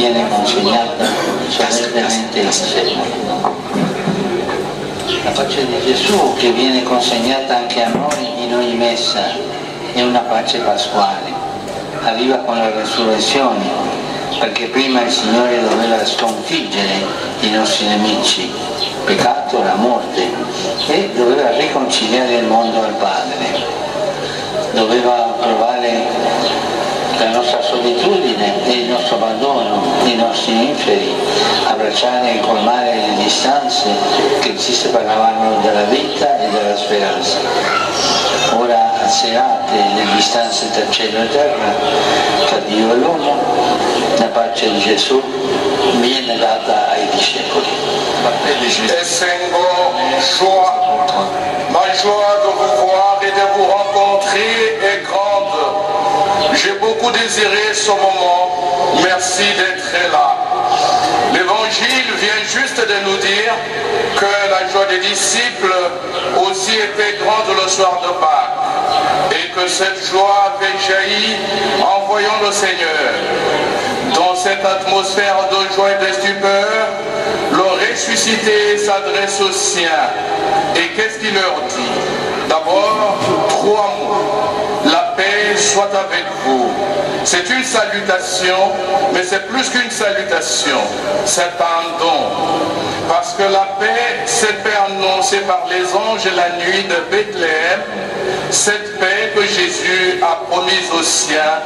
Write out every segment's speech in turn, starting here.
viene consegnata solennemente ai discepoli. La pace di Gesù che viene consegnata anche a noi in ogni messa è una pace pasquale, arriva con la resurrezione, perché prima il Signore doveva sconfiggere i nostri nemici, il peccato, la morte, e doveva riconciliare il mondo al Padre, doveva provare la nostra solitudine e il nostro abbandono, i nostri inferi, abbracciare e colmare le distanze che ci separavano dalla vita e dalla speranza. Ora, serate le distanze tra cielo e terra, tra Dio e l'uomo, la pace di Gesù viene data ai discepoli. Essengo joie, ma joie de vous voir et de vous rencontrer est grande. J'ai beaucoup désiré ce moment. Merci d'être là. L'évangile vient juste de nous dire que la joie des disciples aussi était grande le soir de Pâques et que cette joie avait jailli en voyant le Seigneur. Dans cette atmosphère de joie et de stupeur, le ressuscité s'adresse aux siens. Et qu'est-ce qu'il leur dit? D'abord, 3 mots. La paix soit avec vous. C'est une salutation, mais c'est plus qu'une salutation. C'est un don. Parce que la paix s'est annoncée par les anges la nuit de Bethléem. Cette paix que Jésus a promise aux siens,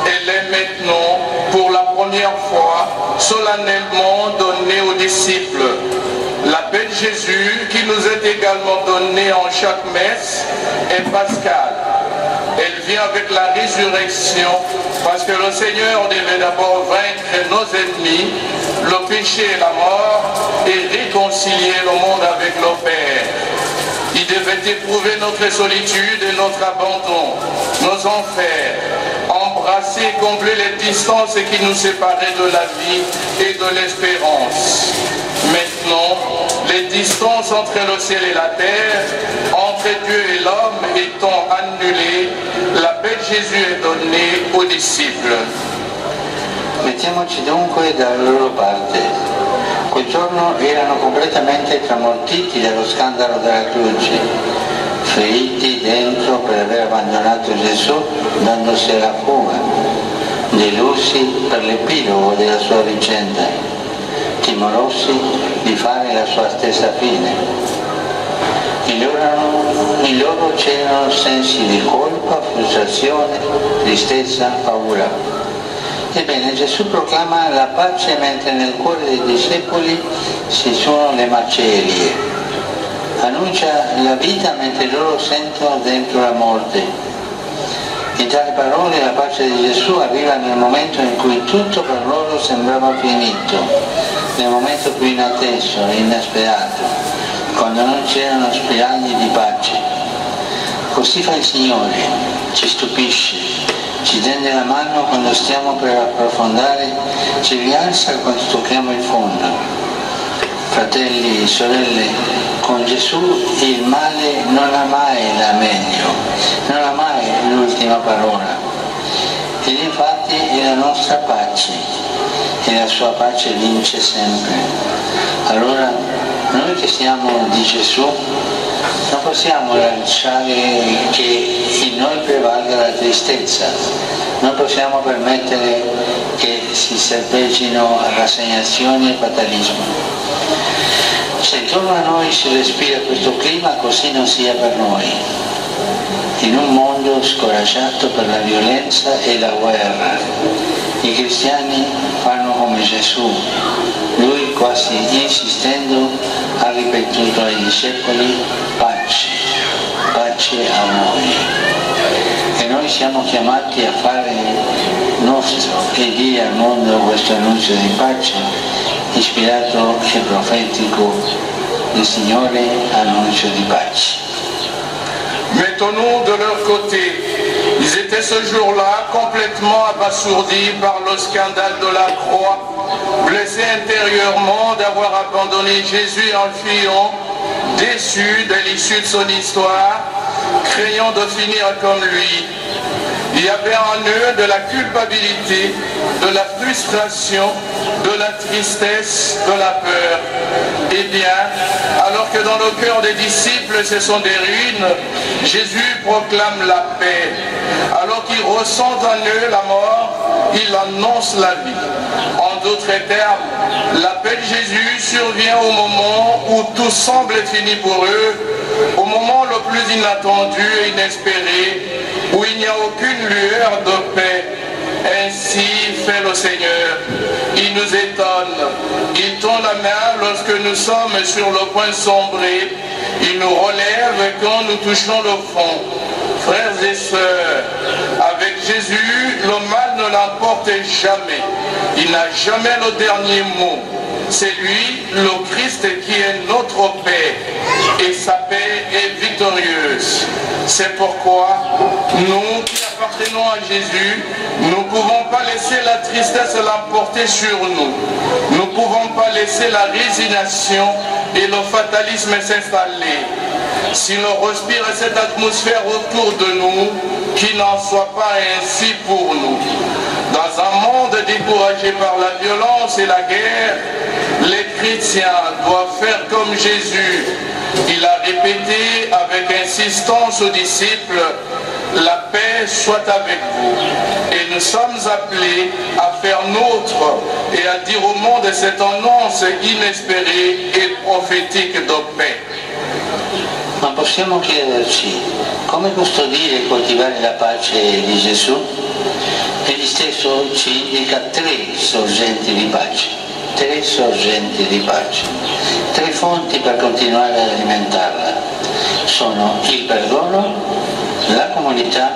elle est maintenant, pour la première fois, solennellement donnée aux disciples. La paix de Jésus, qui nous est également donnée en chaque messe, est pascale. Elle vient avec la résurrection, parce que le Seigneur devait d'abord vaincre nos ennemis, le péché et la mort, et réconcilier le monde avec le Père. Il devait éprouver notre solitude et notre abandon, nos enfers, embrasser et combler les distances qui nous séparaient de la vie et de l'espérance. Maintenant, les distances entre le ciel et la terre, entre Dieu et l'homme étant annulées, la paix de Jésus est donnée aux disciples. Mettiamoci dunque dalla loro parte. Quel giorno erano completamente tramortiti dallo scandalo della croce, feriti dentro per aver abbandonato Gesù dandosi alla fuga, delusi per l'epilogo della sua vicenda, timorosi di fare la sua stessa fine. In loro c'erano sensi di colpa, frustrazione, tristezza, paura. Ebbene, Gesù proclama la pace mentre nel cuore dei discepoli ci sono le macerie. Annuncia la vita mentre loro sentono dentro la morte. In tali parole la pace di Gesù arriva nel momento in cui tutto per loro sembrava finito, nel momento più inatteso e inesperato, quando non c'erano spiragli di pace. Così fa il Signore, ci stupisce, ci tende la mano quando stiamo per approfondire, ci rialza quando tocchiamo il fondo. Fratelli e sorelle, con Gesù il male non ha mai la meglio, non ha mai l'ultima parola. Ed infatti è la nostra pace, e la sua pace vince sempre. Allora, noi che siamo di Gesù, non possiamo lasciare che in noi prevalga la tristezza, non possiamo permettere che si serpeggino rassegnazioni e fatalismo. Se intorno a noi si respira questo clima, così non sia per noi. In un mondo scoraggiato per la violenza e la guerra, i cristiani fanno come Gesù. Lui, quasi insistendo, ha ripetuto ai discepoli: pace, pace a voi. E noi siamo chiamati a fare nostro e dire al mondo questo annuncio di pace, ispirato e profetico del Signore, annuncio di pace. Mettons-nous de leur côté. Ils étaient ce jour-là complètement abasourdis par le scandale de la croix, blessés intérieurement d'avoir abandonné Jésus en fuyant, déçus de l'issue de son histoire, craignant de finir comme lui. Il y avait en eux de la culpabilité, de la frustration, de la tristesse, de la peur. Eh bien, alors que dans le cœur des disciples ce sont des ruines, Jésus proclame la paix. Alors qu'ils ressentent en eux la mort, il annonce la vie. En d'autres termes, la paix de Jésus survient au moment où tout semble fini pour eux, au moment le plus inattendu et inespéré, où il n'y a aucune lueur de paix. Ainsi fait le Seigneur. Il nous étonne. Il tend la main lorsque nous sommes sur le point de sombrer. Il nous relève quand nous touchons le fond. Frères et sœurs, avec Jésus, le mal ne l'emporte jamais. Il n'a jamais le dernier mot. C'est lui, le Christ, qui est notre paix. Et sa paix est victorieuse. C'est pourquoi nous qui appartenons à Jésus, nous ne pouvons pas laisser la tristesse l'emporter sur nous. Nous ne pouvons pas laisser la résignation et le fatalisme s'installer. Si l'on respire cette atmosphère autour de nous, qu'il n'en soit pas ainsi pour nous. Dans un monde découragé par la violence et la guerre, les chrétiens doivent faire comme Jésus. Il a répété avec insistance aux disciples, la paix soit avec vous. Et nous sommes appelés à faire nôtre et à dire au monde cette annonce inespérée et prophétique de paix. Ma possiamo chiederci come custodire e coltivare la pace di Gesù? Egli stesso ci indica tre sorgenti di pace, tre fonti per continuare ad alimentarla. Sono il perdono, la comunità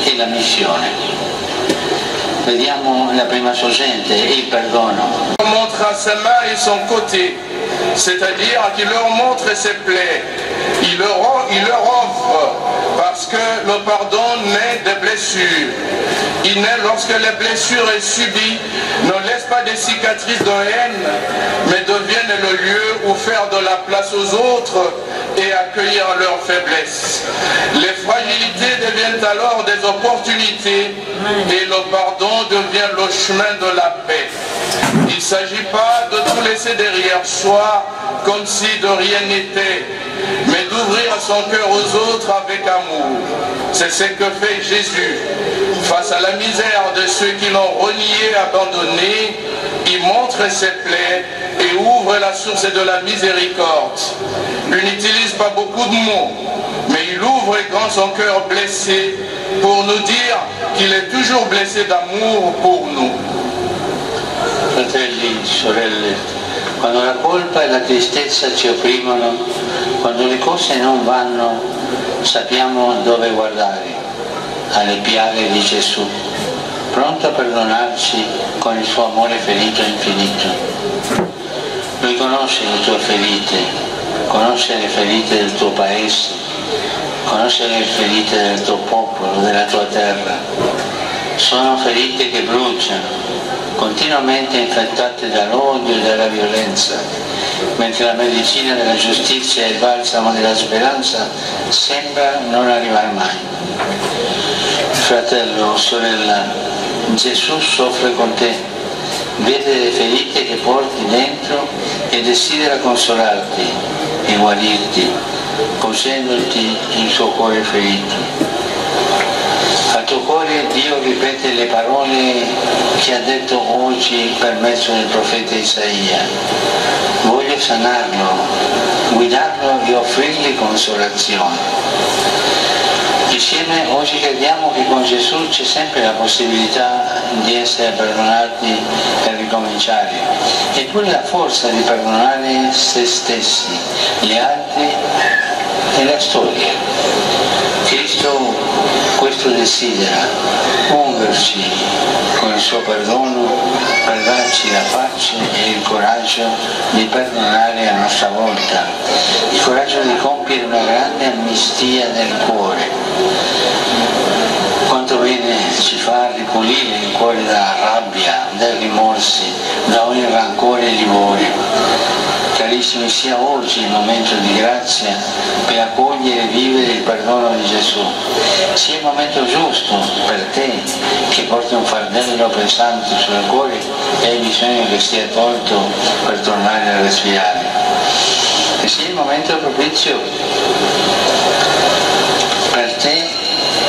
e la missione. Vediamo la prima sorgente, il perdono. Il montre à sa main et son côté, c'est-à-dire qu'il leur montre ses plaies. Il leur offre, parce que le pardon naît des blessures. Il naît lorsque les blessures sont subies, ne laissent pas des cicatrices de haine, mais deviennent le lieu où faire de la place aux autres et accueillir leurs faiblesses. Les fragilités deviennent alors des opportunités et le pardon devient le chemin de la paix. Il ne s'agit pas de tout laisser derrière soi comme si de rien n'était, mais d'ouvrir son cœur aux autres avec amour. C'est ce que fait Jésus. Face à la misère de ceux qui l'ont renié, abandonné, il montre ses plaies et ouvre la source de la miséricorde. Il n'utilise pas beaucoup de mots, mais il ouvre grand son cœur blessé pour nous dire qu'il est toujours blessé d'amour pour nous. Fratelli, sorelle, quando la colpa e la tristezza ci opprimono, quando le cose non vanno, sappiamo dove guardare, alle piaghe di Gesù, pronto a perdonarci con il suo amore ferito e infinito. Lui conosce le tue ferite, conosce le ferite del tuo paese, conosce le ferite del tuo popolo, della tua terra. Sono ferite che bruciano, continuamente infettate dall'odio e dalla violenza, mentre la medicina della giustizia e il balsamo della speranza sembra non arrivare mai. Fratello, sorella, Gesù soffre con te, vede le ferite che porti dentro e desidera consolarti e guarirti, posendoti il suo cuore ferito. Al tuo cuore Dio ripete le parole che ha detto oggi per mezzo del profeta Isaia. Voglio sanarlo, guidarlo e offrirgli consolazione. Insieme oggi crediamo che con Gesù c'è sempre la possibilità di essere perdonati e ricominciare, e pure la forza di perdonare se stessi, gli altri e la storia. Cristo questo desidera, ungerci con il suo perdono per darci la pace e il coraggio di perdonare a nostra volta, il coraggio di compiere una grande amnistia del cuore. Quanto bene ci fa ripulire il cuore dalla rabbia, dai rimorsi, da ogni rancore e livore. Carissimi, sia oggi il momento di grazia per accogliere e vivere il perdono di Gesù. Sia il momento giusto per te che porti un fardello pesante sul cuore e hai bisogno che sia tolto per tornare a respirare. E sia il momento propizio per te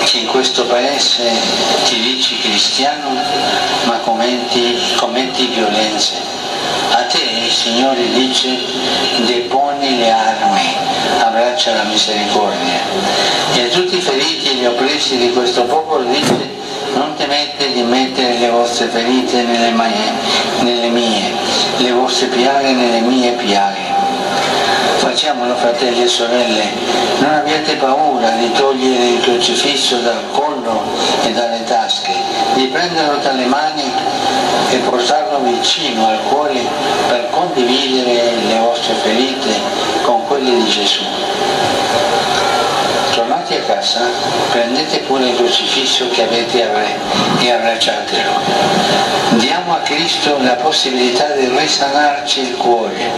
che in questo paese ti dici cristiano ma commetti violenze. A te il Signore dice: deponi le armi, abbraccia la misericordia. E a tutti i feriti e gli oppressi di questo popolo dice: non temete di mettere le vostre ferite nelle mie, le vostre piaghe nelle mie piaghe. Facciamolo, fratelli e sorelle, non abbiate paura di togliere il crocifisso dal collo e dalle tasche, di prenderlo dalle mani e portarlo vicino al cuore per condividere le vostre ferite con quelle di Gesù. Tornate a casa, prendete pure il crocifisso che avete e abbracciatelo. Diamo a Cristo la possibilità di risanarci il cuore.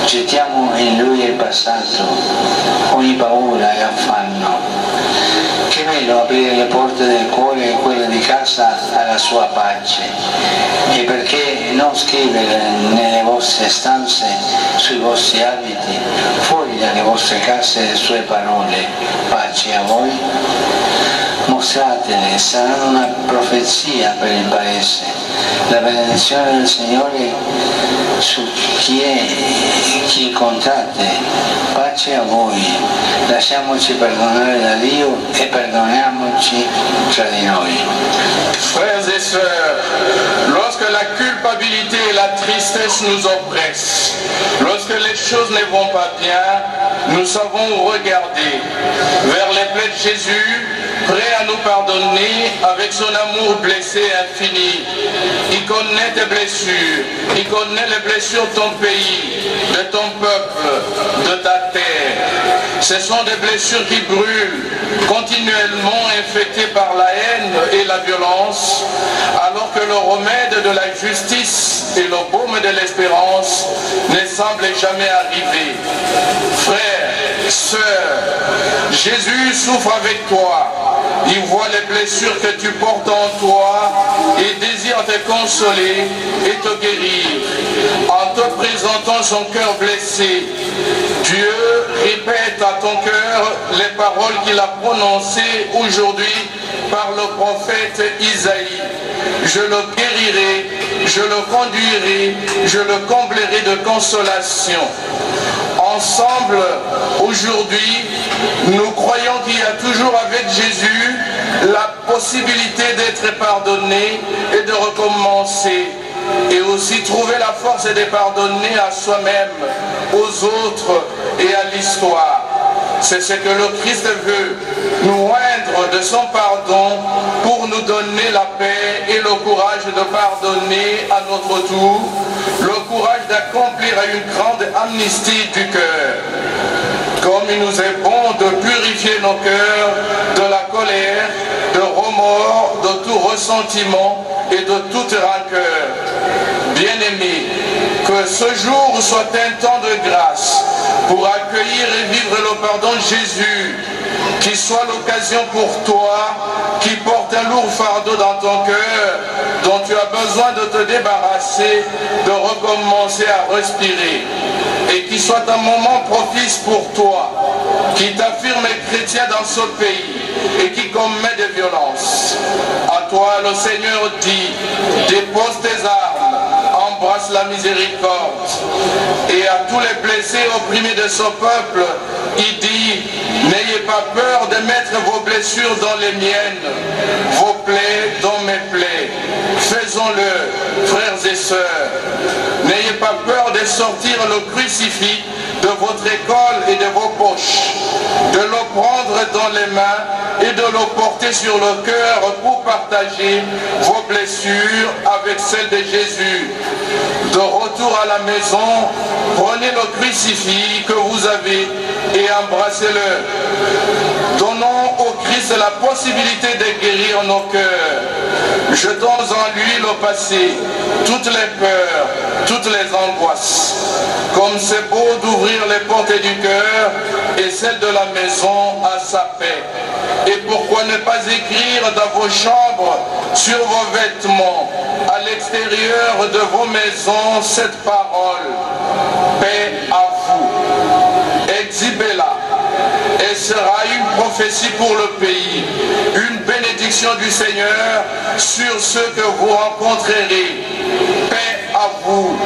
Gettiamo in Lui il passato, ogni paura e affanno. Che bello aprire le porte del cuore e quelle di casa alla sua pace. E perché non scrivere nelle vostre stanze, sui vostri abiti, fuori dalle vostre case le sue parole: pace a voi? Mostratele, saranno una profezia per il Paese. La benedizione del Signore su chi incontrate. Pace a voi. Lasciamoci perdonare da Dio e perdoniamoci tra di noi. Frères et sœurs, lorsque la culpabilité et la tristesse nous oppressent, lorsque les choses ne vont pas bien, nous savons regarder vers les plaies de Jésus, prêt à nous pardonner avec son amour blessé infini. Il connaît tes blessures, il connaît les blessures de ton pays, de ton peuple, de ta terre. Ce sont des blessures qui brûlent, continuellement infectées par la haine et la violence, alors que le remède de la justice et le baume de l'espérance ne semblent jamais arriver. Frères, sœurs, Jésus souffre avec toi. Il voit les blessures que tu portes en toi et désire te consoler et te guérir. En te présentant son cœur blessé, Dieu répète à ton cœur les paroles qu'il a prononcées aujourd'hui par le prophète Isaïe. Je le guérirai, je le conduirai, je le comblerai de consolation. Ensemble, aujourd'hui, nous croyons qu'il y a toujours avec Jésus la possibilité d'être pardonné et de recommencer. Et aussi trouver la force de pardonner à soi-même, aux autres et à l'histoire. C'est ce que le Christ veut, nous oindre de son pardon pour nous donner la paix et le courage de pardonner à notre tour, le courage d'accomplir une grande amnistie du cœur. Comme il nous est bon de purifier nos cœurs de la colère, de remords, de tout ressentiment et de toute rancœur. Bien-aimés, que ce jour soit un temps de grâce pour accueillir et vivre le pardon de Jésus, qu'il soit l'occasion pour toi qui porte un lourd fardeau dans ton cœur, dont tu as besoin de te débarrasser, de recommencer à respirer, et qu'il soit un moment propice pour toi, qui t'affirme chrétien dans ce pays et qui commet des violences. À toi le Seigneur dit: dépose tes armes, embrasse la miséricorde. Et à tous les blessés opprimés de ce peuple, il dit: n'ayez pas peur de mettre vos blessures dans les miennes, vos plaies dans mes plaies. Faisons-le, frères et sœurs. N'ayez pas peur de sortir le crucifix de votre école et de vos poches, de le prendre dans les mains et de le porter sur le cœur pour partager vos blessures avec celles de Jésus. De retour à la maison, prenez le crucifix que vous avez et embrassez-le. Donnons au Christ la possibilité de guérir nos cœurs. Jetons en lui le passé, toutes les peurs, toutes les angoisses. Comme c'est beau d'ouvrir les portes du cœur et celles de la maison à sa paix. Et pourquoi ne pas écrire dans vos chambres, sur vos vêtements, à l'extérieur de vos maisons, cette parole: paix à vous. Exhibez-la. Et sera une prophétie pour le pays, une bénédiction du Seigneur sur ceux que vous rencontrerez. Paix à vous.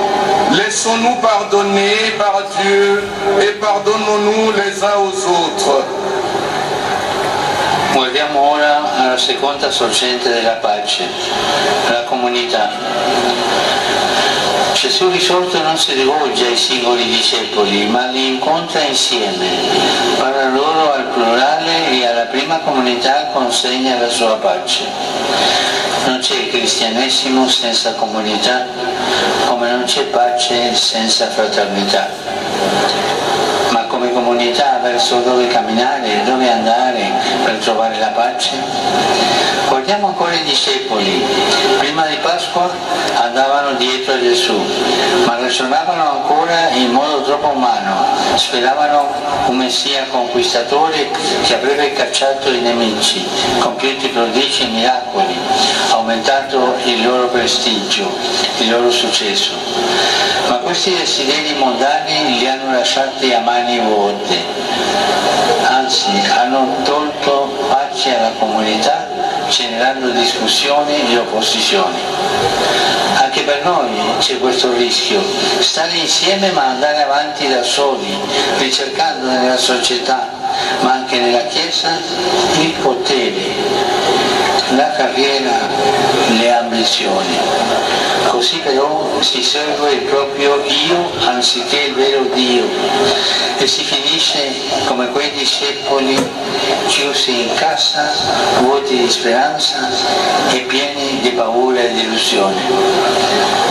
Laissons-nous pardonner par Dieu et pardonnons-nous les uns aux autres. Guardiamo ora alla seconda sorgente della pace, la comunità. Gesù risorto non si rivolge ai singoli discepoli, ma li incontra insieme, parla loro al plurale e alla prima comunità consegna la sua pace. Non c'è cristianesimo senza comunità, come non c'è pace senza fraternità. Ma come comunità verso dove camminare, dove andare per trovare la pace? Guardiamo ancora i discepoli. Prima di Pasqua andavano dietro a Gesù, ma ragionavano ancora in modo troppo umano. Speravano un Messia conquistatore che avrebbe cacciato i nemici, compiuto prodigi e miracoli, aumentato il loro prestigio, il loro successo. Ma questi desideri mondani li hanno lasciati a mani vuote, anzi hanno tolto pace alla comunità, generando discussioni e opposizioni. Anche per noi c'è questo rischio, stare insieme ma andare avanti da soli, ricercando nella società, ma anche nella Chiesa, il potere, la carriera, le ambizioni. Così però si segue il proprio io anziché il vero Dio e si finisce come quei discepoli chiusi in casa, vuoti di speranza e pieni di paura e di illusione.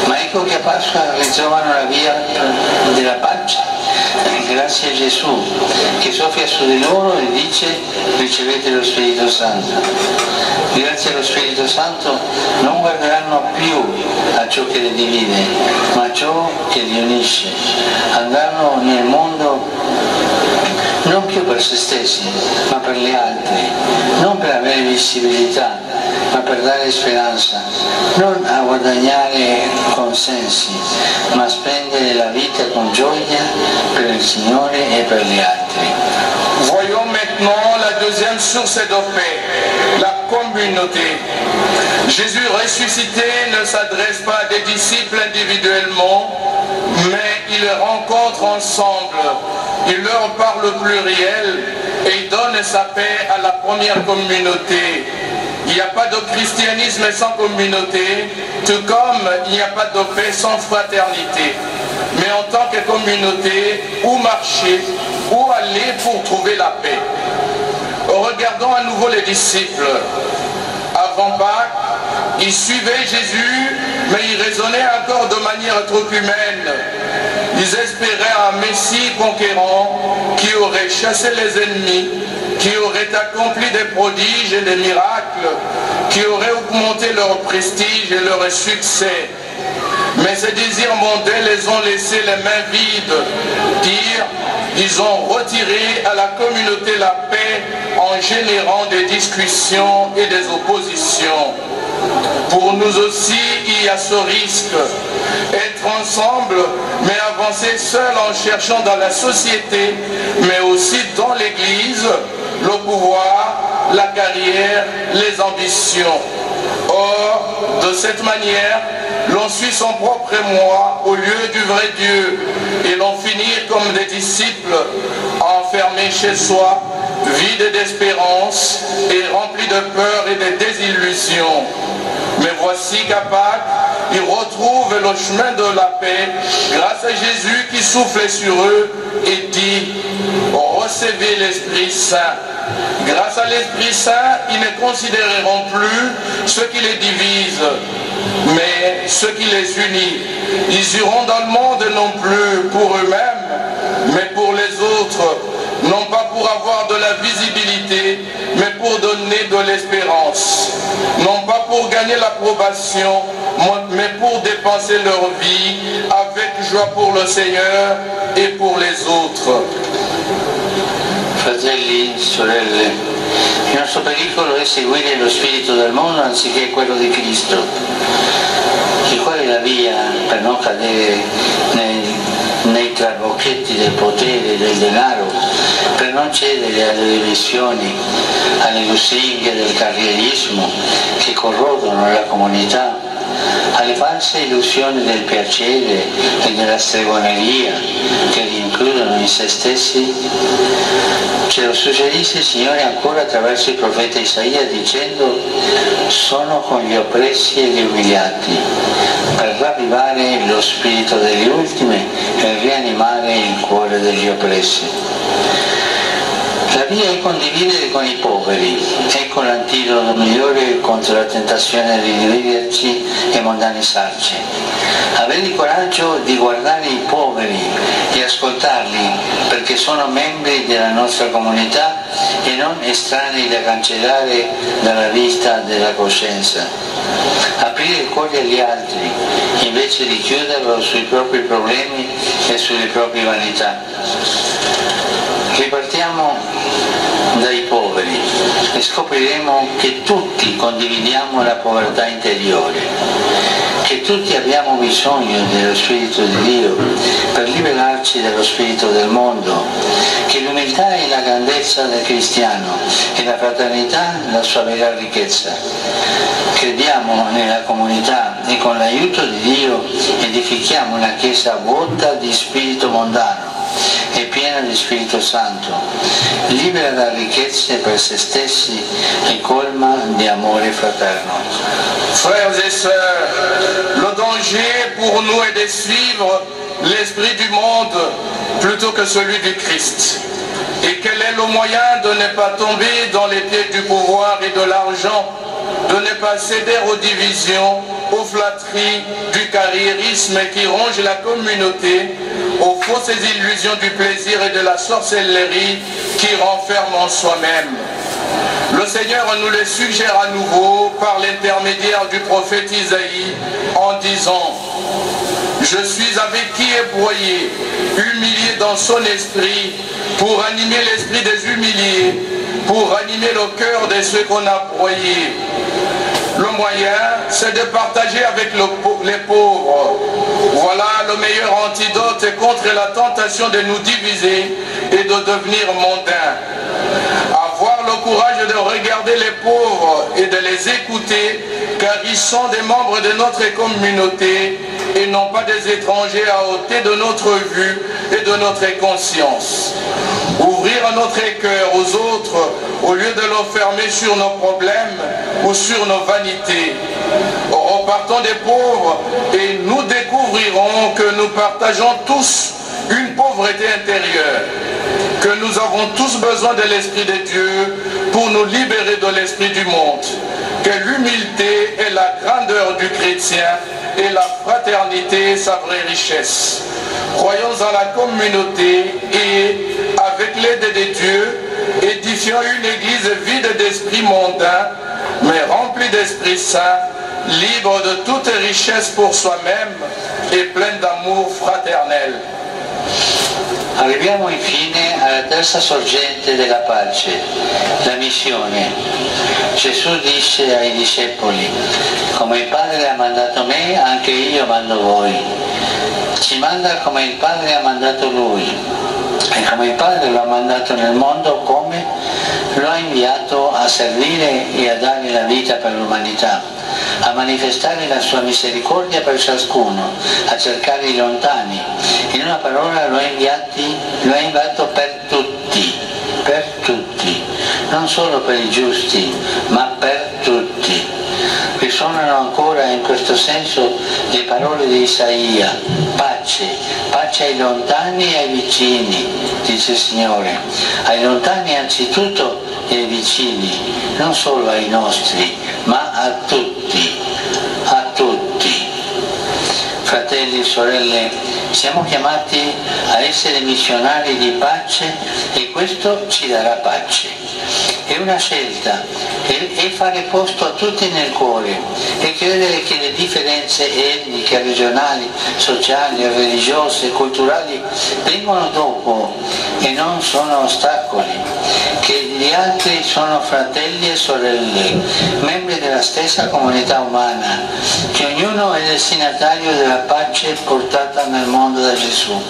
Ma ecco che a Pasqua ritrovano la via della pace. Grazie a Gesù che soffia su di loro e dice: ricevete lo Spirito Santo. Grazie allo Spirito Santo non guarderanno più a ciò che li divide, ma a ciò che li unisce. Andranno nel mondo non più per se stessi, ma per gli altri, non per avere visibilità, ma per dare speranza, non a guadagnare consensi, ma a spendere la vita con gioia per il Signore e per gli altri. Voyons maintenant la deuxième source de paix, la communauté. Jésus ressuscité ne s'adresse pas à des disciples individuellement, mais il les rencontre ensemble. Il leur parle au pluriel et il donne sa paix à la première communauté. Il n'y a pas de christianisme sans communauté, tout comme il n'y a pas de paix sans fraternité. Mais en tant que communauté, où marcher, où aller pour trouver la paix? Regardons à nouveau les disciples. Avant Pâques, ils suivaient Jésus, mais ils raisonnaient encore de manière trop humaine. Ils espéraient un Messie conquérant qui aurait chassé les ennemis, qui aurait accompli des prodiges et des miracles, qui aurait augmenté leur prestige et leur succès. Mais ces désirs mondains les ont laissés les mains vides. Pire, ils ont retiré à la communauté la paix en générant des discussions et des oppositions. Pour nous aussi, il y a ce risque. Être ensemble, mais avancer seul en cherchant dans la société, mais aussi dans l'Église, le pouvoir, la carrière, les ambitions. Or, de cette manière, l'on suit son propre moi au lieu du vrai Dieu et l'on finit comme des disciples enfermés chez soi, vides d'espérance et remplis de peur et de désillusions. Mais voici qu'à Pâques, ils retrouvent le chemin de la paix grâce à Jésus qui souffle sur eux et dit: recevez l'Esprit Saint. Grâce à l'Esprit Saint, ils ne considéreront plus ce qui les divise, mais ce qui les unit. Ils iront dans le monde non plus pour eux-mêmes, mais pour les autres, non pas pour avoir de la visibilité, mais pour donner de l'espérance, non pas pour gagner l'approbation, mais pour dépenser leur vie avec joie pour le Seigneur et pour les autres. Fratelli, sorelle, il nostro pericolo è seguire lo spirito del mondo anziché quello di Cristo, il quale è la via per non cadere nei trabocchetti del potere e del denaro, per non cedere alle divisioni, alle lusinghe del carrierismo che corrodono la comunità, alle false illusioni del piacere e della stregoneria che rinchiudono in se stessi. Ce lo suggerisce il Signore ancora attraverso il profeta Isaia dicendo: sono con gli oppressi e gli umiliati, per ravvivare lo spirito degli ultimi e rianimare il cuore degli oppressi. La via è condividere con i poveri, ecco l'antidoto migliore contro la tentazione di dividerci e mondanizzarci. Avere il coraggio di guardare i poveri e ascoltarli perché sono membri della nostra comunità e non estranei da cancellare dalla vista della coscienza. Aprire il cuore agli altri invece di chiuderlo sui propri problemi e sulle proprie vanità. Ripartiamo dai poveri e scopriremo che tutti condividiamo la povertà interiore, che tutti abbiamo bisogno dello Spirito di Dio per liberarci dallo spirito del mondo, che l'umiltà è la grandezza del cristiano e la fraternità la sua vera ricchezza. Crediamo nella comunità e con l'aiuto di Dio edifichiamo una Chiesa vuota di spirito mondano e piena di Spirito Santo, libera da ricchezze per se stessi e colma di amore fraterno. Frères et sœurs, le danger pour nous est de suivre l'esprit du monde plutôt que celui du Christ. Et quel est le moyen de ne pas tomber dans les pieds du pouvoir et de l'argent, de ne pas céder aux divisions, aux flatteries du carriérisme qui ronge la communauté, aux fausses illusions du plaisir et de la sorcellerie qui renferment en soi-même. Le Seigneur nous le suggère à nouveau par l'intermédiaire du prophète Isaïe en disant: je suis avec qui est broyé, humilié dans son esprit, pour animer l'esprit des humiliés, pour animer le cœur de ceux qu'on a broyés. Le moyen, c'est de partager avec les pauvres. Voilà le meilleur antidote contre la tentation de nous diviser et de devenir mondains. Avoir le courage de regarder les pauvres et de les écouter, car ils sont des membres de notre communauté et non pas des étrangers à ôter de notre vue et de notre conscience. Ouvrir notre cœur aux autres au lieu de le fermer sur nos problèmes ou sur nos vanités. Repartons des pauvres et nous découvrirons que nous partageons tous une pauvreté intérieure, que nous avons tous besoin de l'Esprit de Dieu pour nous libérer de l'esprit du monde, que l'humilité est la grandeur du chrétien et la fraternité sa vraie richesse. Croyons en la communauté et, avec l'aide de Dieu, édifions une église vide d'esprit mondain, mais remplie d'Esprit Saint, libre de toute richesse pour soi-même et pleine d'amour fraternel. Arriviamo infine alla terza sorgente della pace, la missione. Gesù disse ai discepoli: come il Padre ha mandato me, anche io mando voi. Ci manda come il Padre ha mandato Lui, e come il Padre lo ha mandato nel mondo, come lo ha inviato a servire e a dare la vita per l'umanità, a manifestare la sua misericordia per ciascuno, a cercare i lontani. In una parola lo ha inviato per tutti, non solo per i giusti, ma per tutti. Risuonano ancora in questo senso le parole di Isaia: pace ai lontani e ai vicini, dice il Signore, ai lontani anzitutto e ai vicini, non solo ai nostri, ma a tutti. Fratelli fratelli e sorelle, siamo chiamati a essere missionari di pace e questo ci darà pace. È una scelta, è fare posto a tutti nel cuore e credere che le differenze etniche, regionali, sociali, religiose, culturali vengono dopo e non sono ostacoli, che gli altri sono fratelli e sorelle, membri della stessa comunità umana, che ognuno è destinatario della pace portata nel mondo da Gesù.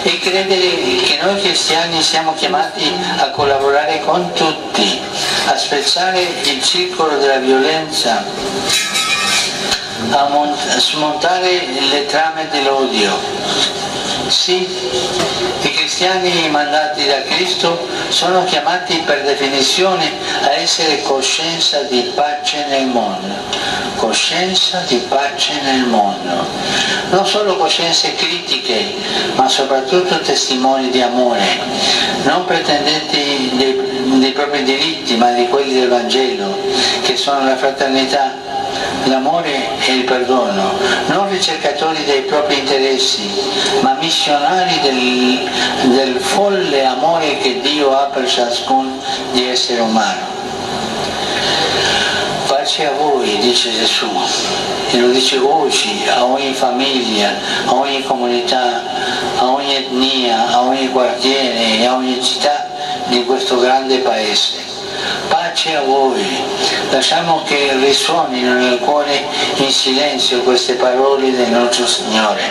E credere che noi cristiani siamo chiamati a collaborare con tutti, a spezzare il circolo della violenza, a smontare le trame dell'odio. Sì, i cristiani mandati da Cristo sono chiamati per definizione a essere coscienza di pace nel mondo. Coscienza di pace nel mondo. Non solo coscienze critiche, ma soprattutto testimoni di amore, non pretendenti dei propri diritti, ma di quelli del Vangelo, che sono la fraternità, l'amore e il perdono, non ricercatori dei propri interessi, ma missionari del folle amore che Dio ha per ciascun di essere umano. Pace a voi, dice Gesù, e lo dice oggi a ogni famiglia, a ogni comunità, a ogni etnia, a ogni quartiere e a ogni città di questo grande paese. Pace a voi, lasciamo che risuonino nel cuore in silenzio queste parole del nostro Signore.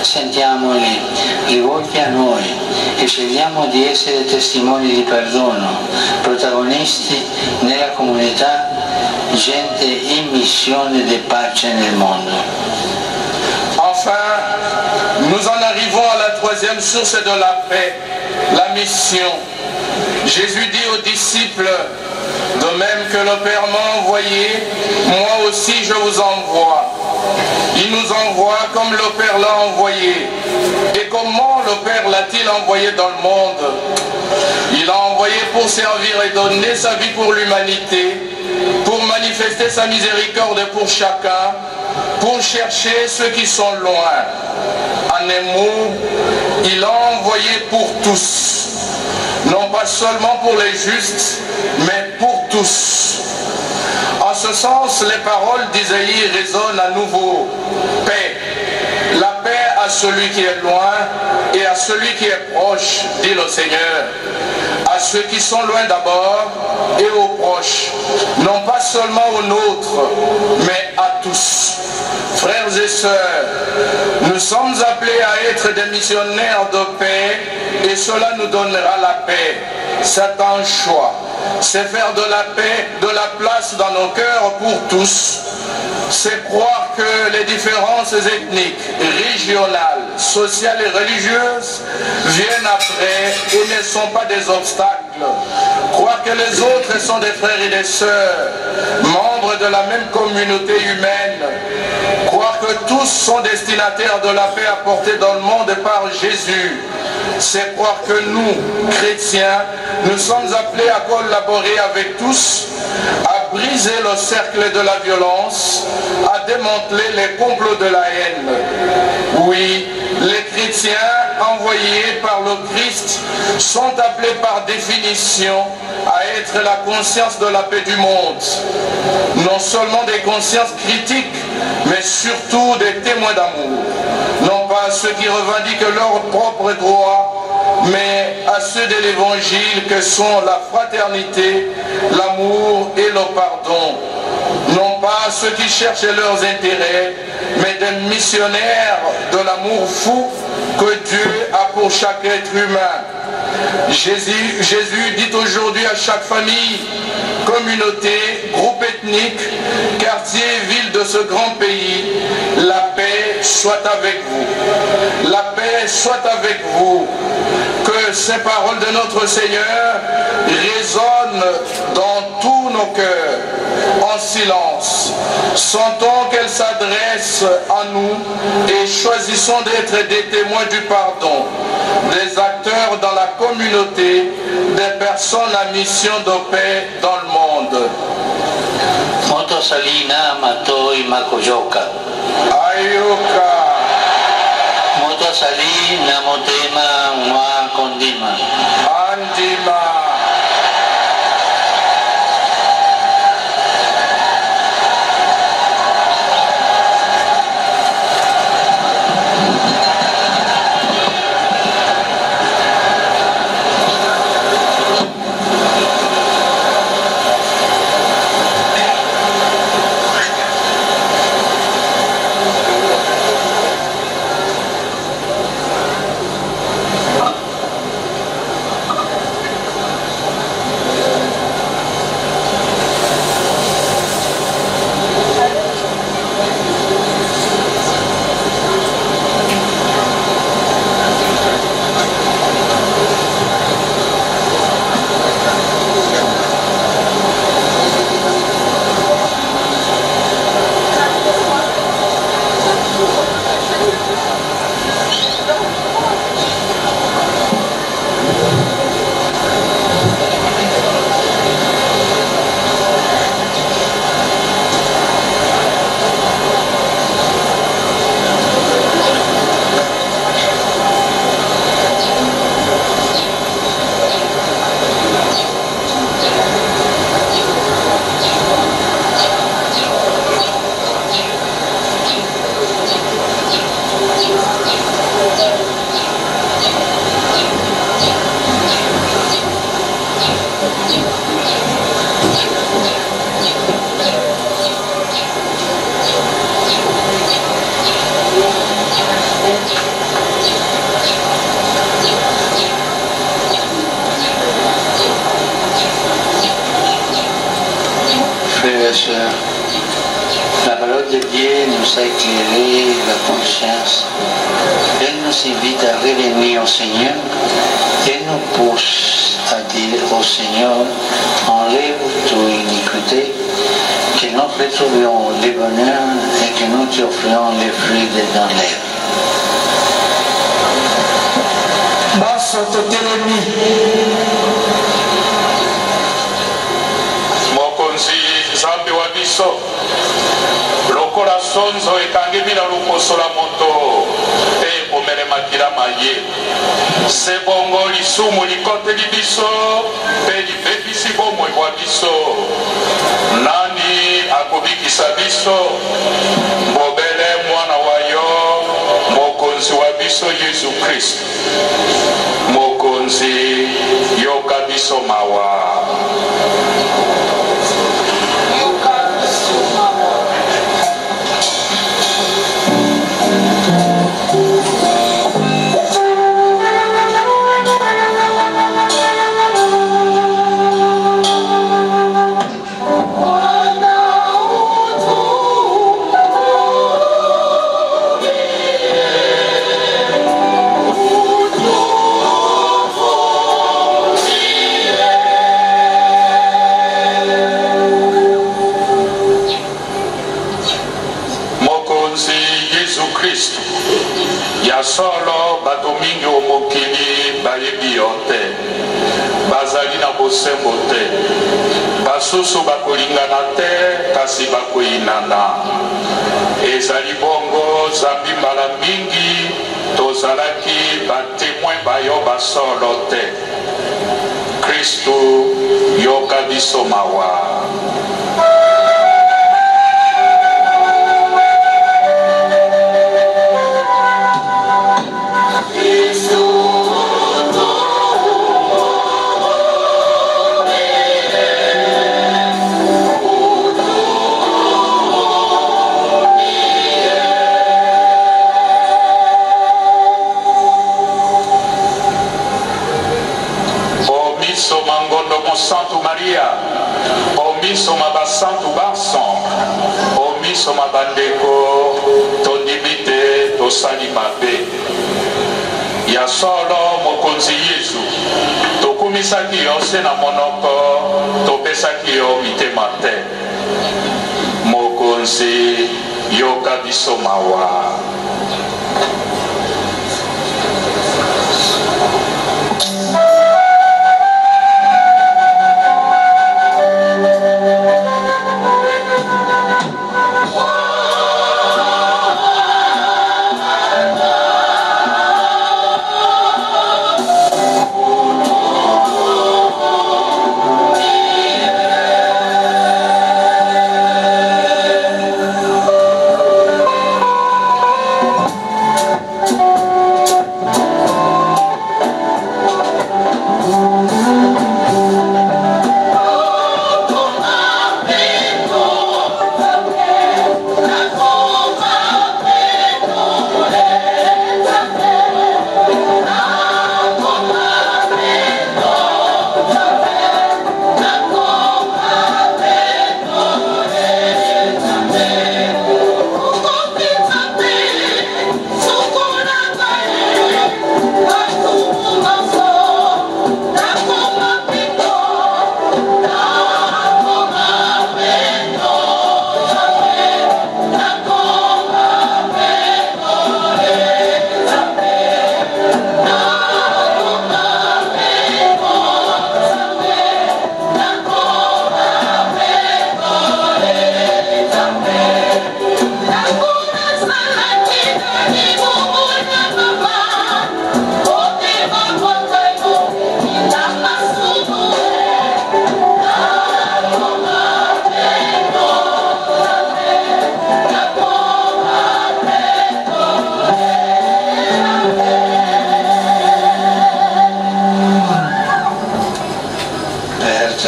Sentiamole rivolte a noi e scegliamo di essere testimoni di perdono, protagonisti nella comunità, gente in missione di pace nel mondo. Enfin, nous en arrivons à la troisième source de la paix, la mission. Jésus dit aux disciples, de même que le Père m'a envoyé, moi aussi je vous envoie. Il nous envoie comme le Père l'a envoyé. Et comment le Père l'a-t-il envoyé dans le monde? Il l'a envoyé pour servir et donner sa vie pour l'humanité, pour manifester sa miséricorde pour chacun, pour chercher ceux qui sont loin. En un mot, il l'a envoyé pour tous. Non pas seulement pour les justes, mais pour tous. En ce sens, les paroles d'Isaïe résonnent à nouveau. Paix. La paix à celui qui est loin et à celui qui est proche, dit le Seigneur. À ceux qui sont loin d'abord et aux proches. Non pas seulement aux nôtres, mais à tous. Frères et sœurs, nous sommes appelés à être des missionnaires de paix et cela nous donnera la paix. C'est un choix. C'est faire de la paix, de la place dans nos cœurs pour tous. C'est croire que les différences ethniques, régionales, sociales et religieuses viennent après et ne sont pas des obstacles. Croire que les autres sont des frères et des sœurs, membres de la même communauté humaine. Croire que tous sont destinataires de la paix apportée dans le monde par Jésus. C'est croire que nous, chrétiens, nous sommes appelés à collaborer avec tous, à briser le cercle de la violence, à démanteler les complots de la haine. Oui, les chrétiens envoyés par le Christ sont appelés par définition à être la conscience de la paix du monde. Non seulement des consciences critiques, mais surtout des témoins d'amour. Non pas à ceux qui revendiquent leurs propres droits, mais à ceux de l'évangile que sont la fraternité, l'amour et le pardon. Non pas à ceux qui cherchent leurs intérêts, mais des missionnaires de l'amour fou que Dieu a pour chaque être humain. Jésus dit aujourd'hui à chaque famille, communauté, groupe ethnique, quartier, ville de ce grand pays, la paix soit avec vous. La paix soit avec vous. Que ces paroles de notre Seigneur résonnent dans tous nos cœurs, en silence. Sentons qu'elles s'adressent à nous et choisissons d'être des témoins du pardon, des acteurs dans la communauté, des personnes à mission de paix dans le monde. Moto Salina Matoi Makojoka. Ayuka. Tosali na motema mwa kondima. Andima. La parole de Dieu nous a éclairé la conscience. Elle nous invite à revenir au Seigneur. Elle nous pousse à dire au Seigneur, enlève toute iniquité, que nous retrouvions le bonheur et que nous t'offrions les fruits de ton lèvres. Mokonzi Nzambe wa biso lokola sonzo ekangemi na lukoso la moto mpe ekomelemaki maye se bongo lisumu likoteli biso mpe libebisi bomoi bwa biso nani akobikisa biso mbobele mwana wa yo mokonzi wa biso Yesu Kristo mokonzi yoka biso mawa. Solo bato mingi omokili bayebi yo te bazali na bosembo te basusu bakolingana te kasi bakoyinana ezali bongo zambi mbala mingi tozalaki batemoin bayo basolo te Kristu yoka biso mawa. Santo Maria, omisoma basantu basantre, omisoma bandeko, tondimite tosali mabe. Ya solo mokonzi Yesu, tokumisaki yo se na monoko, topesaki yo mitema te. Mokonzi yoka biso mawa.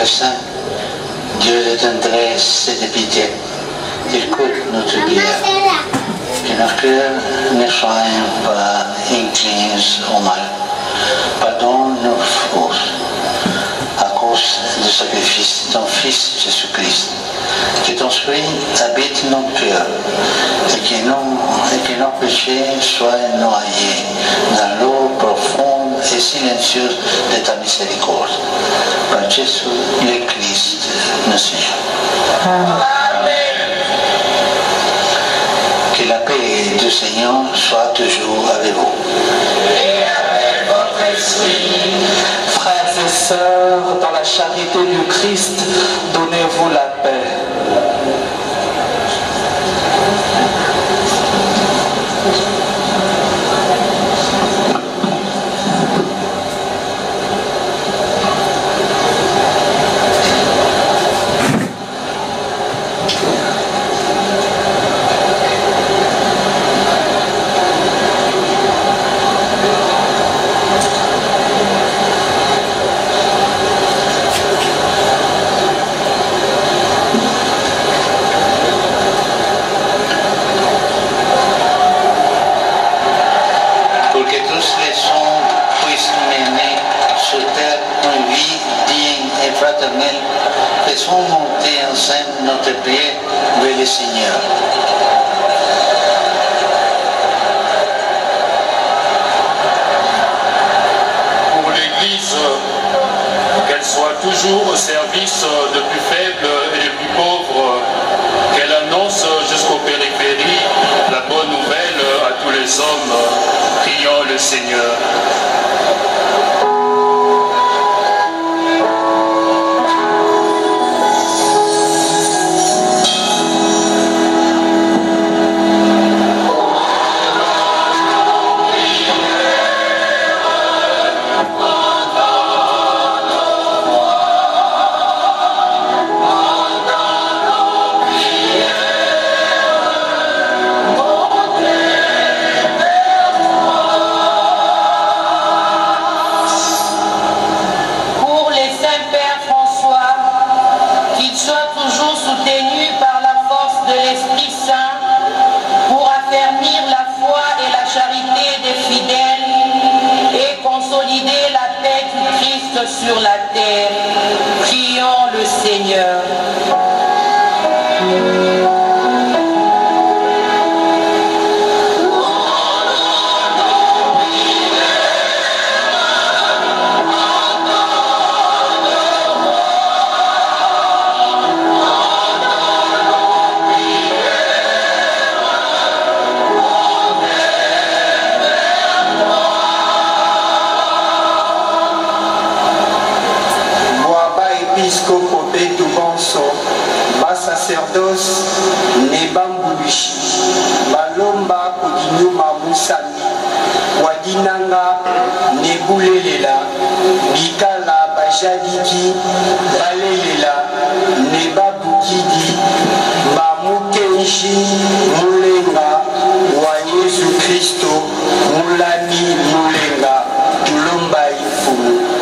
Père Saint, Dieu de tendresse et de pitié, écoute notre prière, que nos cœurs ne soient pas inclins au mal. Pardonne nos fautes à cause du sacrifice de ton Fils Jésus-Christ. Que ton esprit habite nos cœurs et que nos péchés soient noyés dans l'eau profonde et silencieuse de ta miséricorde. Par Jésus le Christ, notre Seigneur. Amen. Que la paix du Seigneur soit toujours avec vous. Et avec votre esprit. Frères et sœurs, dans la charité du Christ, donnez-vous la paix. Faisons monter ensemble notre prière vers le Seigneur. Pour l'Église, qu'elle soit toujours au service des plus faibles et des plus pauvres, qu'elle annonce jusqu'aux périphéries la bonne nouvelle à tous les hommes, prions le Seigneur. Sur la terre, prions le Seigneur. Sacerdoce ne bambulushi balomba kudinyuma musami wadinanga ne bulelela bikala bajadiki balelela ne babukidi bamukenji mulenga wa Yesu Kristo mulani mulenga tulomba ifulu.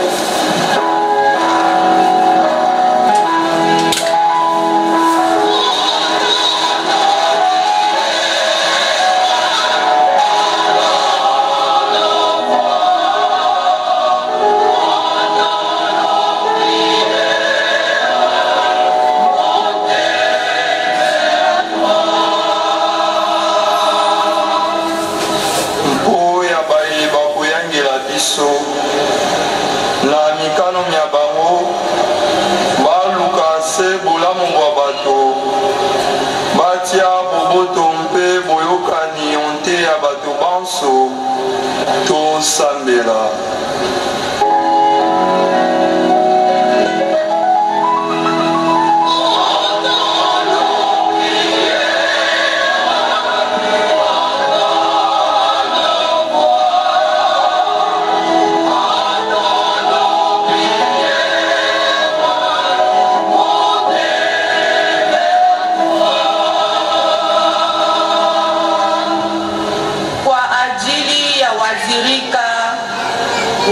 Sambela.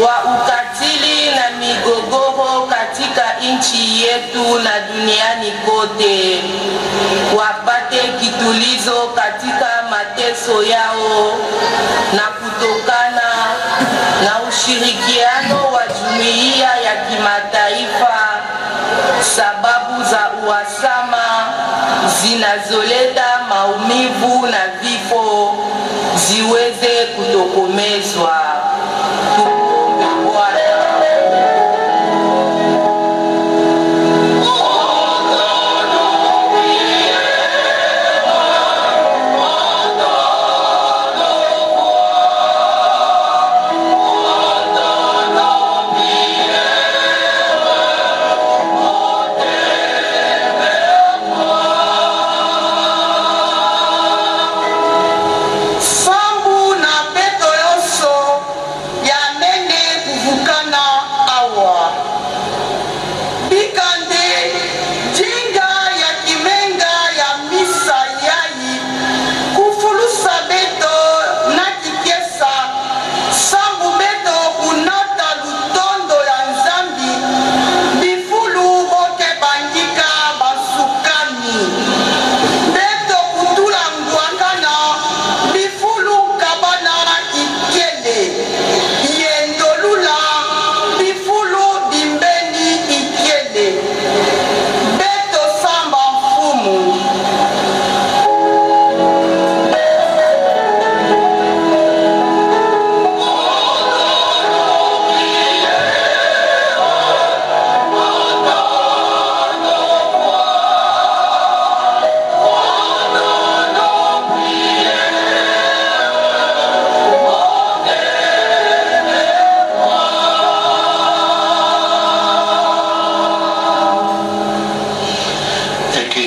wa ukatili na migogoro katika nchi yetu na duniani kote, wapate kitulizo katika mateso yao na kutokana na ushirikiano wa jumuiya ya kimataifa, sababu za uhasama zinazoleta maumivu na vifo ziweze kutokomezwa. Tuombe Bwana.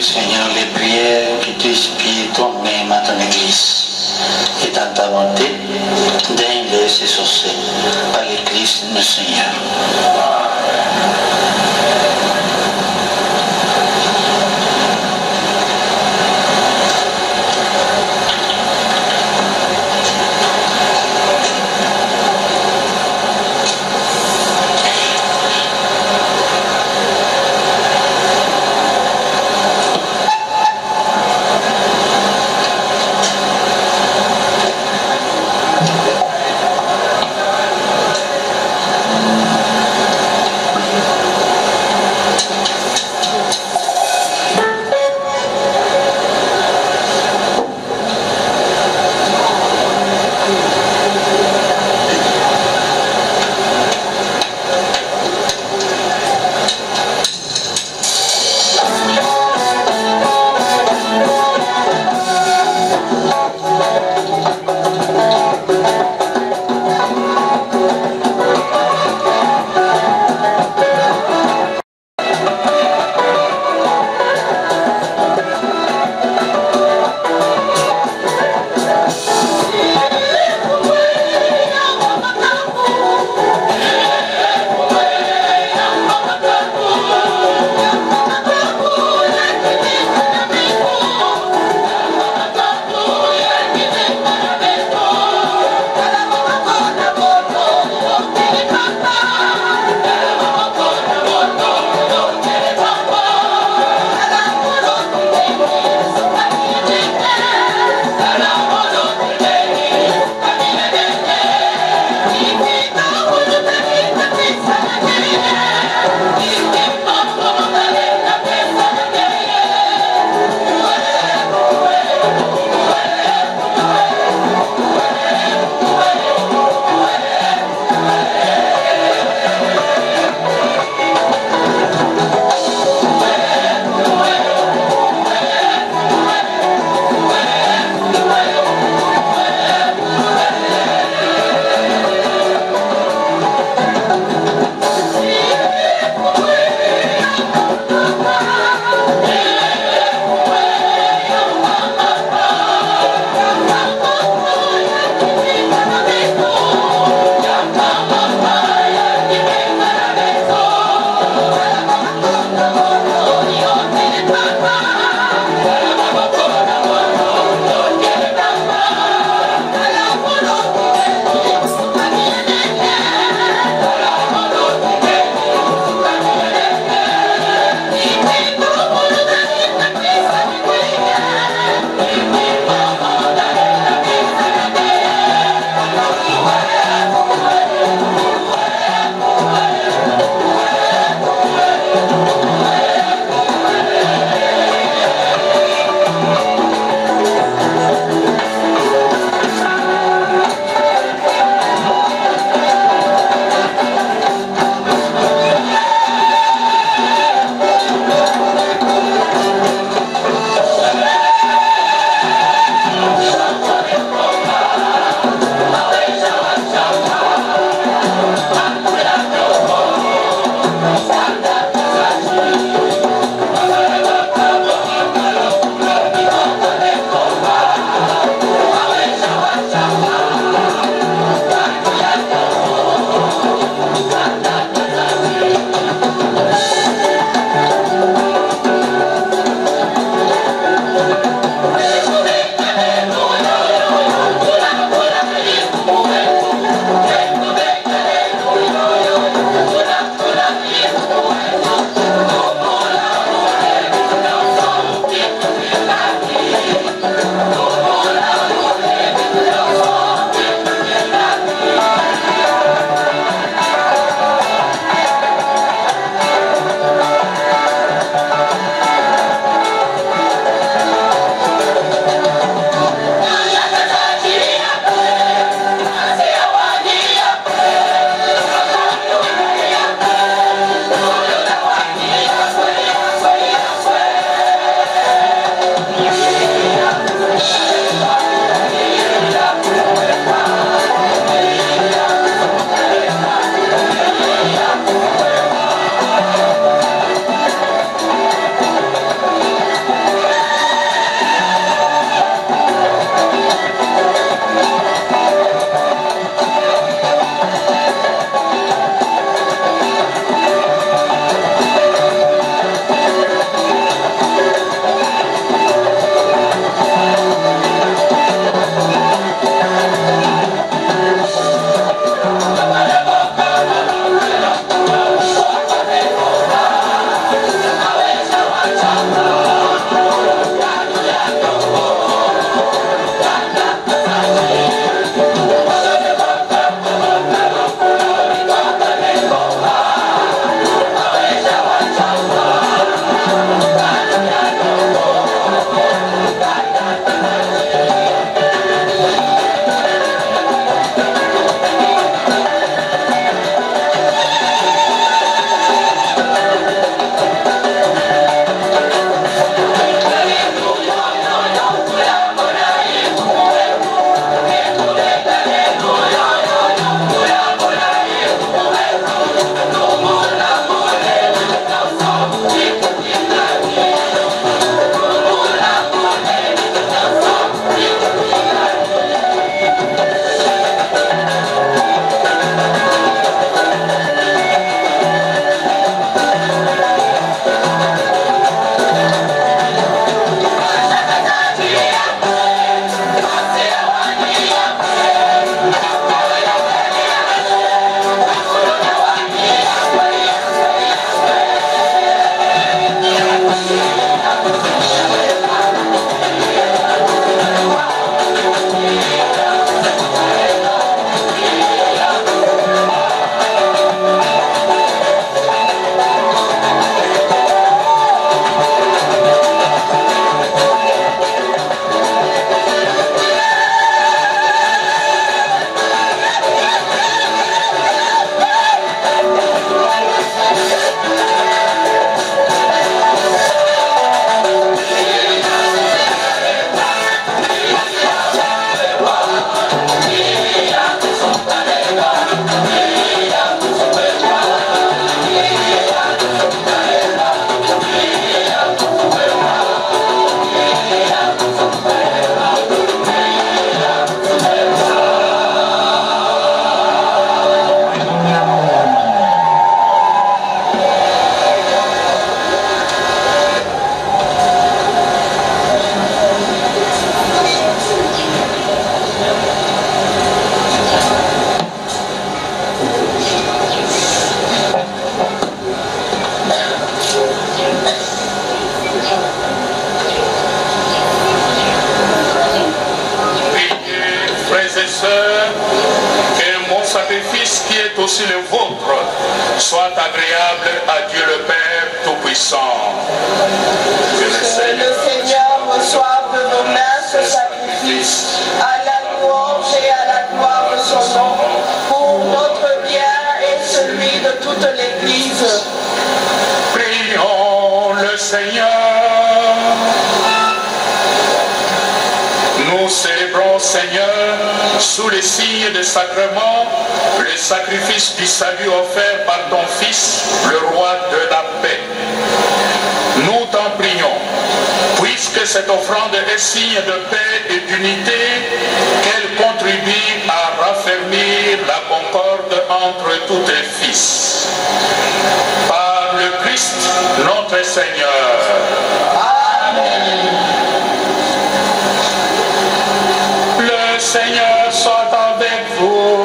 Seigneur, les prières qui t'inspirent toi-même à ton Église et dans ta bonté, daigne les exaucer par l'Église de notre Seigneur. que mon sacrifice qui est aussi le vôtre soit agréable à Dieu le Père Tout-Puissant. Que le Seigneur reçoive de nos mains ce sacrifice à la louange et à la gloire de son nom pour notre bien et celui de toute l'Église. Prions le Seigneur. Nous célébrons, Seigneur, sous les signes des sacrements, le sacrifice du salut offert par ton Fils, le roi de la paix. Nous t'en prions, puisque cette offrande est signe de paix et d'unité, qu'elle contribue à raffermir la concorde entre tous tes fils. Par le Christ, notre Seigneur. Amen. Le Seigneur soit avec vous.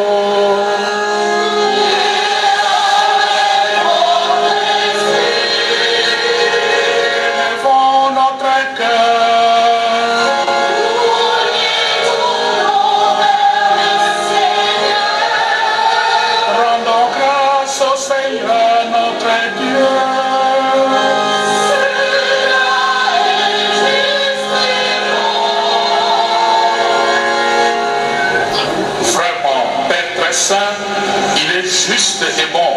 Élevons notre cœur. Rendons grâce au Seigneur notre Dieu. Saint, il est juste et bon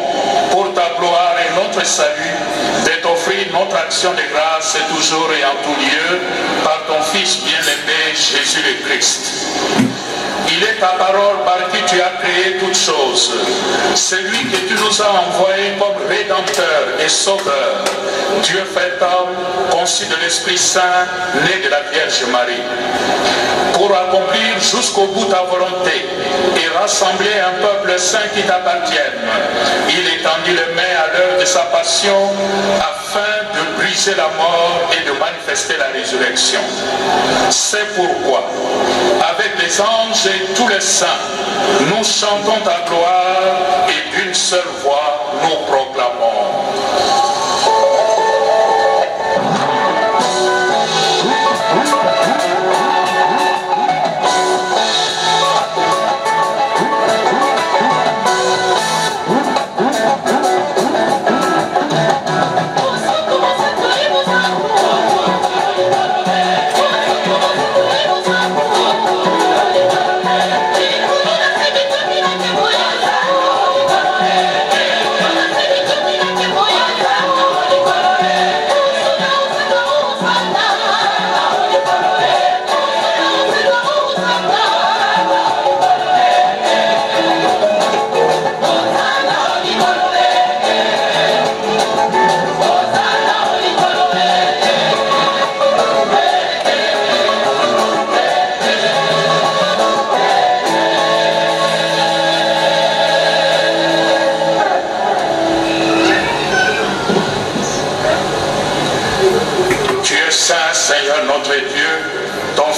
pour ta gloire et notre salut de t'offrir notre action de grâce toujours et en tout lieu par ton Fils bien-aimé Jésus le Christ. Il est ta parole par qui tu as créé toutes choses. Celui que tu nous as envoyé comme Rédempteur et Sauveur, Dieu fait homme, conçu de l'Esprit Saint, né de la Vierge Marie. Pour accomplir jusqu'au bout ta volonté et rassembler un peuple saint qui t'appartienne, il étendit les mains à l'heure de sa passion afin de briser la mort et de manifester la résurrection. C'est pourquoi, avec les anges et tous les saints, nous chantons ta gloire et d'une seule voix nous proclamons.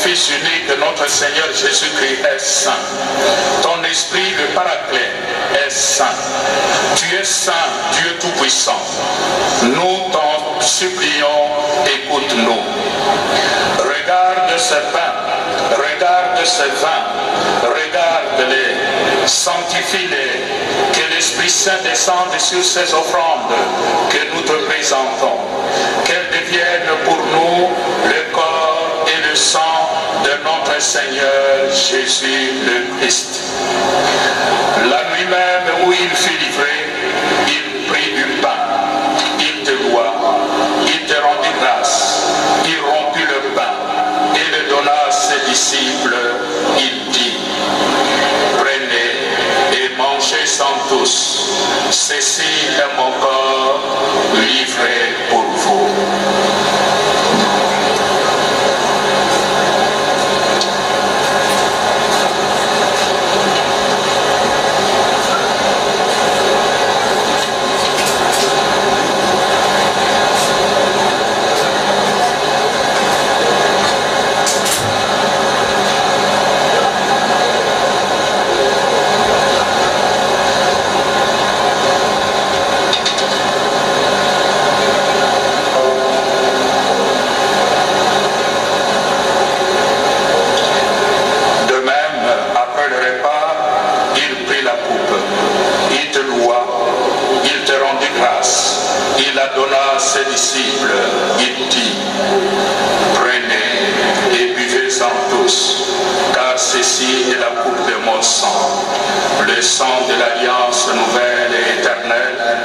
Fils unique, notre Seigneur Jésus-Christ est saint. Ton esprit, le Paraclet, est saint. Tu es saint, Dieu Tout-Puissant. Nous t'en supplions, écoute-nous. Regarde ce pain, regarde ce vin, regarde-les, sanctifie-les, que l'Esprit Saint descende sur ces offrandes que nous te présentons. Qu'elles deviennent pour nous le corps et le sang de notre Seigneur Jésus le Christ. La nuit même où il fut livré, il prit du pain, il te loua, il te rendit grâce, il rompit le pain et le donna à ses disciples. Il dit: prenez et mangez-en tous, ceci est mon corps livré pour vous. à ses disciples, il dit, prenez et buvez-en tous, car ceci est la coupe de mon sang, le sang de l'alliance nouvelle et éternelle,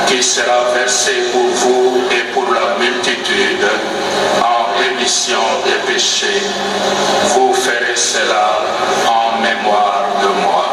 qui sera versé pour vous et pour la multitude en rémission des péchés. Vous ferez cela en mémoire de moi.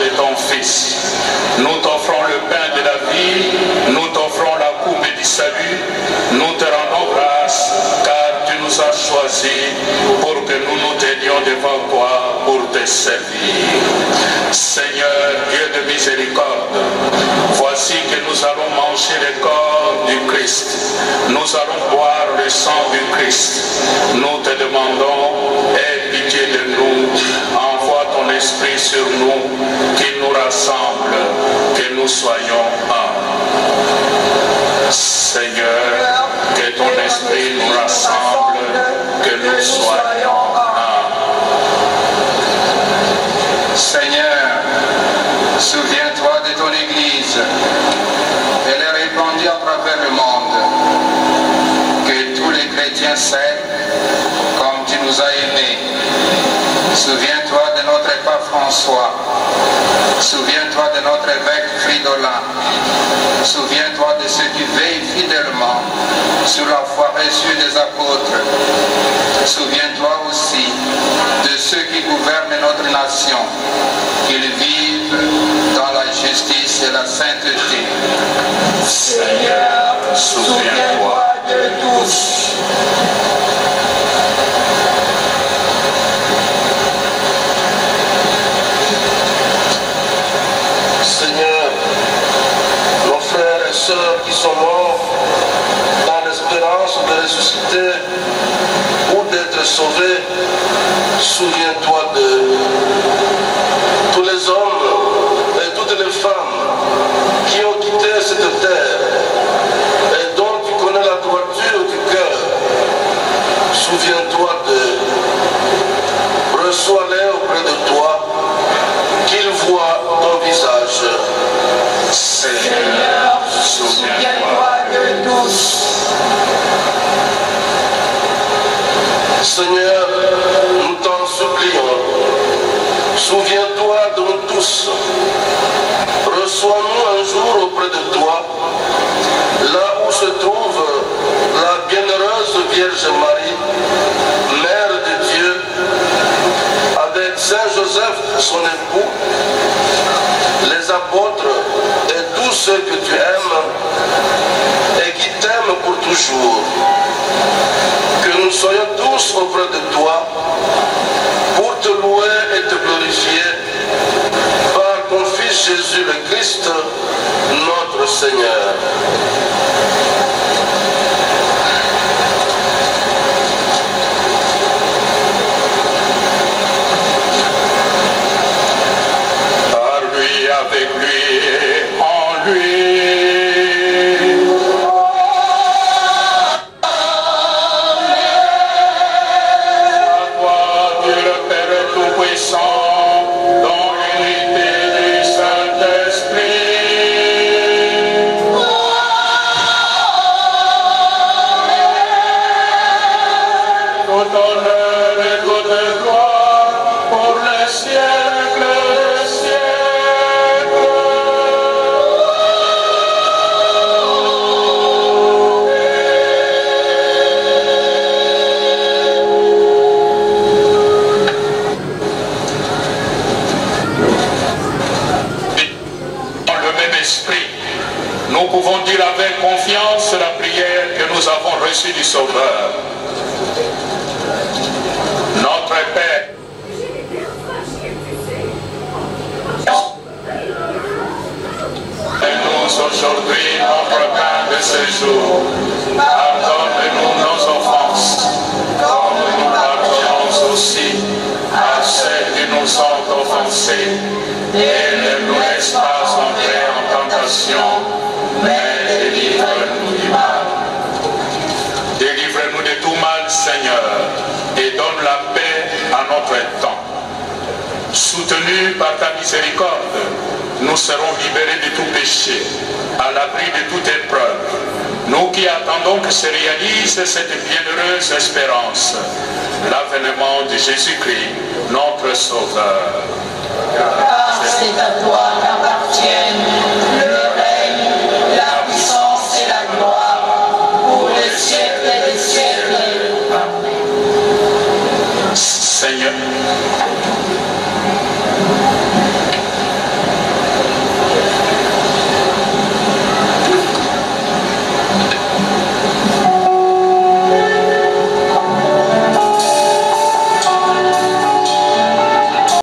De ton Fils. Nous t'offrons le pain de la vie, nous t'offrons la coupe du salut, nous te rendons grâce car tu nous as choisis pour que nous nous tenions devant toi pour te servir. Seigneur, Dieu de miséricorde, voici que nous allons manger le corps du Christ, nous allons boire le sang du Christ. Nous te demandons, aie pitié de nous, envoie ton esprit sur nous, qu'il nous rassemble, que nous soyons un. Seigneur, que ton esprit nous rassemble, que nous soyons un. Seigneur, souviens-toi de ton Église. Elle est répandue à travers le monde. Que tous les chrétiens s'aiment comme tu nous as aimés. Souviens-toi de notre pape François. Souviens-toi de notre évêque Fridolin. Souviens-toi de ceux qui veillent fidèlement sur la foi reçue des apôtres. Souviens-toi aussi de ceux qui gouvernent notre nation, qu'ils vivent dans la justice et la sainteté. Seigneur, souviens-toi de tous. Seigneur, nos frères et sœurs qui sont morts dans l'espérance de ressusciter ou d'être sauvés, souviens-toi de tous les hommes et toutes les femmes qui ont quitté cette terre et dont tu connais la droiture du cœur. Souviens-toi de reçois-les auprès de toi, qu'ils voient ton visage. Seigneur, souviens-toi de tous. Seigneur, nous t'en supplions. Souviens-toi de nous tous. Reçois-nous un jour auprès de toi, là où se trouve la bienheureuse Vierge Marie, Mère de Dieu, avec Saint Joseph, son époux, les apôtres et tous ceux que tu aimes et qui t'aiment pour toujours. Que nous soyons tous auprès de toi pour te louer et te glorifier par ton Fils Jésus le Christ, notre Seigneur. Par lui, avec lui et en lui. Dieu le Père Tout-Puissant, dans l'unité honneur et toute gloire pour les siècles des siècles. Dans le même esprit, nous pouvons dire avec confiance la prière que nous avons reçue du Sauveur. Notre Père, donne-nous aujourd'hui notre pain de ce jour. Pardonne-nous nos offenses, comme nous pardonnons aussi à ceux qui nous ont offensés. Et ne nous laisse pas entrer en tentation, mais délivre-nous du mal. Délivre-nous de tout mal, Seigneur, et donne la paix à notre temps. Soutenus par ta miséricorde, nous serons libérés de tout péché, à l'abri de toute épreuve. Nous qui attendons que se réalise cette bienheureuse espérance, l'avènement de Jésus-Christ, notre Sauveur. Car c'est à toi qu'appartiennent le règne, la puissance et la gloire pour les siècles des siècles. Amen. Seigneur,